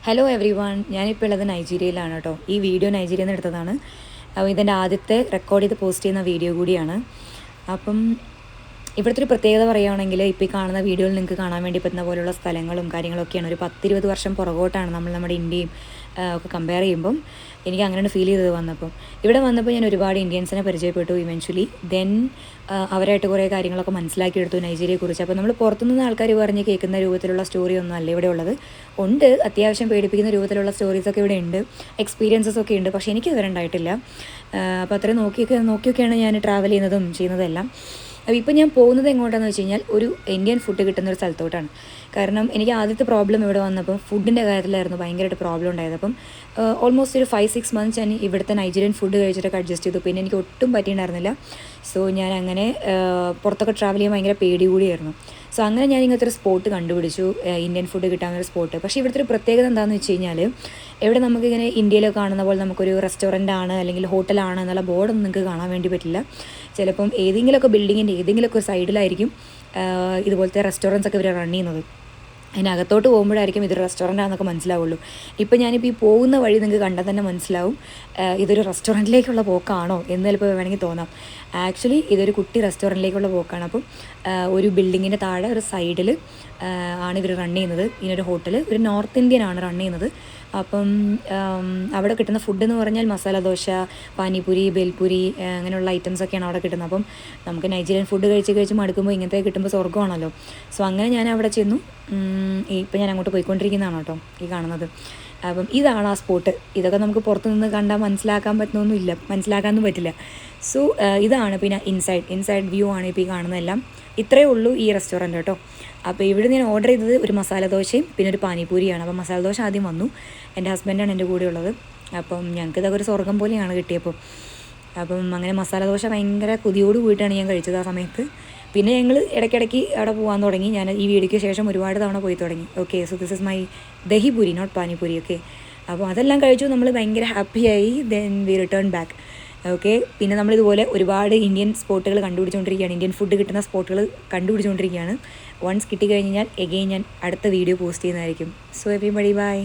Hello every one, ഞാനിപ്പോൾ ഉള്ളത് നൈജീരിയയിലാണ് കേട്ടോ. ഈ വീഡിയോ നൈജീരിയയിൽ നിന്ന് എടുത്തതാണ്. അപ്പോൾ ഇതെൻ്റെ ആദ്യത്തെ റെക്കോർഡ് ചെയ്ത് പോസ്റ്റ് ചെയ്യുന്ന വീഡിയോ കൂടിയാണ്. അപ്പം ഇവിടുത്തെ ഒരു പ്രത്യേകത പറയുകയാണെങ്കിൽ ഇപ്പോൾ ഈ കാണുന്ന വീഡിയോയിൽ നിങ്ങൾക്ക് കാണാൻ വേണ്ടി പറ്റുന്ന പോലുള്ള സ്ഥലങ്ങളും കാര്യങ്ങളൊക്കെയാണ്. ഒരു 10-20 വർഷം പുറകോട്ടാണ് നമ്മുടെ ഇന്ത്യയും ഒക്കെ കമ്പയർ ചെയ്യുമ്പം എനിക്ക് അങ്ങനെയാണ് ഫീൽ ചെയ്തത് വന്നപ്പം. ഇവിടെ വന്നപ്പോൾ ഞാൻ ഒരുപാട് ഇന്ത്യൻസിനെ പരിചയപ്പെട്ടു ഇവൻച്വലി. ദെൻ അവരായിട്ട് കുറേ കാര്യങ്ങളൊക്കെ മനസ്സിലാക്കിയെടുത്തു നൈജീരിയയെക്കുറിച്ച്. അപ്പോൾ നമ്മൾ പുറത്തുനിന്ന് ആൾക്കാർ പറഞ്ഞ് കേൾക്കുന്ന രൂപത്തിലുള്ള സ്റ്റോറി ഒന്നും അല്ല ഇവിടെ ഉള്ളത്. ഉണ്ട്, അത്യാവശ്യം പേടിപ്പിക്കുന്ന രൂപത്തിലുള്ള സ്റ്റോറീസൊക്കെ ഇവിടെ ഉണ്ട്, എക്സ്പീരിയൻസസ് ഒക്കെ ഉണ്ട്. പക്ഷേ എനിക്ക് ഇതുവരെ ഉണ്ടായിട്ടില്ല. അപ്പോൾ അത്രയും നോക്കിയൊക്കെയാണ് ഞാൻ ട്രാവൽ ചെയ്യുന്നതെല്ലാം. അപ്പോൾ ഇപ്പോൾ ഞാൻ പോകുന്നത് എങ്ങോട്ടാണെന്ന് വെച്ച് കഴിഞ്ഞാൽ ഒരു ഇന്ത്യൻ ഫുഡ് കിട്ടുന്ന ഒരു സ്ഥലത്തോട്ടാണ്. കാരണം എനിക്ക് ആദ്യത്തെ പ്രോബ്ലം ഇവിടെ വന്നപ്പം ഫുഡിൻ്റെ കാര്യത്തിലായിരുന്നു ഭയങ്കരമായിട്ട് പ്രോബ്ലം ഉണ്ടായത്. അപ്പം ഓൾമോസ്റ്റ് ഒരു 5-6 മന്ത്സ് ഞാൻ ഇവിടുത്തെ നൈജീരിയൻ ഫുഡ് കഴിച്ചിട്ടൊക്കെ അഡ്ജസ്റ്റ് ചെയ്തു. പിന്നെ എനിക്ക് ഒട്ടും പറ്റിയിട്ടുണ്ടായിരുന്നില്ല. സോ ഞാൻ അങ്ങനെ പുറത്തൊക്കെ ട്രാവൽ ചെയ്യാൻ ഭയങ്കര പേടി കൂടിയായിരുന്നു. സോ അങ്ങനെ ഞാൻ ഇങ്ങനത്തെ ഒരു സ്പോട്ട് കണ്ടുപിടിച്ചു, ഇന്ത്യൻ ഫുഡ് കിട്ടാവുന്നൊരു സ്പോട്ട്. പക്ഷേ ഇവിടുത്തെ ഒരു പ്രത്യേകത എന്താണെന്ന് വെച്ച് കഴിഞ്ഞാൽ ഇവിടെ നമുക്കിങ്ങനെ ഇന്ത്യയിൽ കാണുന്ന പോലെ നമുക്കൊരു റെസ്റ്റോറൻ്റ് ആണ് അല്ലെങ്കിൽ ഹോട്ടലാണ് എന്നുള്ള ബോർഡൊന്നും നിങ്ങൾക്ക് കാണാൻ വേണ്ടി പറ്റില്ല. ചിലപ്പം ഏതെങ്കിലുമൊക്കെ ബിൽഡിങ്ങിൻ്റെ ഏതെങ്കിലുമൊക്കെ ഒരു സൈഡിലായിരിക്കും ഇതുപോലത്തെ റെസ്റ്റോറൻറ്റ്സ് ഒക്കെ ഇവർ റൺ ചെയ്യുന്നത്. അതിനകത്തോട്ട് പോകുമ്പോഴായിരിക്കും ഇതൊരു റെസ്റ്റോറൻ്റാണെന്നൊക്കെ മനസ്സിലാവുള്ളൂ. ഇപ്പം ഞാനിപ്പോൾ ഈ പോകുന്ന വഴി നിങ്ങൾക്ക് കണ്ടാൽ തന്നെ മനസ്സിലാവും ഇതൊരു റെസ്റ്റോറൻറ്റിലേക്കുള്ള പോക്കാണോ എന്ന് ചിലപ്പോൾ വേണമെങ്കിൽ തോന്നാം. ആക്ച്വലി ഇതൊരു കുട്ടി റെസ്റ്റോറൻറ്റിലേക്കുള്ള പോക്കാണ്. അപ്പം ഒരു ബിൽഡിങ്ങിൻ്റെ താഴെ ഒരു സൈഡിൽ ആണ് ഇവർ റൺ ചെയ്യുന്നത്. ഇതിനൊരു ഹോട്ടൽ, ഒരു നോർത്ത് ഇന്ത്യൻ ആണ് റൺ ചെയ്യുന്നത്. അപ്പം അവിടെ കിട്ടുന്ന ഫുഡ് എന്ന് പറഞ്ഞാൽ മസാല ദോശ, പാനിപൂരി, ബേൽപൂരി അങ്ങനെയുള്ള ഐറ്റംസൊക്കെയാണ് അവിടെ കിട്ടുന്നത്. അപ്പം നമുക്ക് നൈജീരിയൻ ഫുഡ് കഴിച്ച് മടുക്കുമ്പോൾ ഇങ്ങനത്തെ കിട്ടുമ്പോൾ സ്വർഗ്ഗമാണല്ലോ. സോ അങ്ങനെ ഞാൻ അവിടെ ചെന്നു. ഇപ്പം ഞാൻ അങ്ങോട്ട് പോയിക്കൊണ്ടിരിക്കുന്നതാണ് കേട്ടോ ഈ കാണുന്നത്. അപ്പം ഇതാണ് ആ സ്പോട്ട്. ഇതൊക്കെ നമുക്ക് പുറത്തുനിന്ന് കണ്ടാൽ മനസ്സിലാക്കാനൊന്നും പറ്റില്ല. സോ ഇതാണ്. പിന്നെ ഇൻസൈഡ് വ്യൂ ആണ് ഇപ്പോൾ ഈ കാണുന്നതെല്ലാം. ഇത്രയേ ഉള്ളൂ ഈ റെസ്റ്റോറൻറ്റ് കേട്ടോ. അപ്പോൾ ഇവിടെ ഞാൻ ഓർഡർ ചെയ്തത് ഒരു മസാല ദോശയും പിന്നെ ഒരു പാനിപൂരിയാണ്. അപ്പോൾ മസാല ദോശ ആദ്യം വന്നു. എൻ്റെ ഹസ്ബൻഡാണ് എൻ്റെ കൂടെ ഉള്ളത്. അപ്പം ഞങ്ങൾക്ക് ഇതൊക്കെ ഒരു സ്വർഗ്ഗം പോലെയാണ് കിട്ടിയപ്പോൾ. അപ്പം അങ്ങനെ മസാല ദോശ ഭയങ്കര കൊതിയോട് കൂടിയിട്ടാണ് ഞാൻ കഴിച്ചത് ആ സമയത്ത്. പിന്നെ ഞങ്ങൾ ഇടയ്ക്കിടയ്ക്ക് അവിടെ പോകാൻ തുടങ്ങി. ഞാൻ ഈ വീഡിയോയ്ക്ക് ശേഷം ഒരുപാട് തവണ പോയി തുടങ്ങി. Okay, so this is my dahi puri, not pani puri. Okay, അപ്പോൾ അതെല്ലാം കഴിച്ചു. നമ്മൾ ഭയങ്കര ഹാപ്പിയായി. Then we return back. Okay, പിന്നെ നമ്മളിതുപോലെ ഒരുപാട് ഇന്ത്യൻ സ്പോട്ടുകൾ കണ്ടുപിടിച്ചുകൊണ്ടിരിക്കുകയാണ്. ഇന്ത്യൻ ഫുഡ് കിട്ടുന്ന സ്പോട്ടുകൾ കണ്ടുപിടിച്ചുകൊണ്ടിരിക്കുകയാണ്. വൺസ് കിട്ടിക്കഴിഞ്ഞാൽ എഗെയിൻ ഞാൻ അടുത്ത വീഡിയോ പോസ്റ്റ് ചെയ്യുന്നതായിരിക്കും. So everybody by.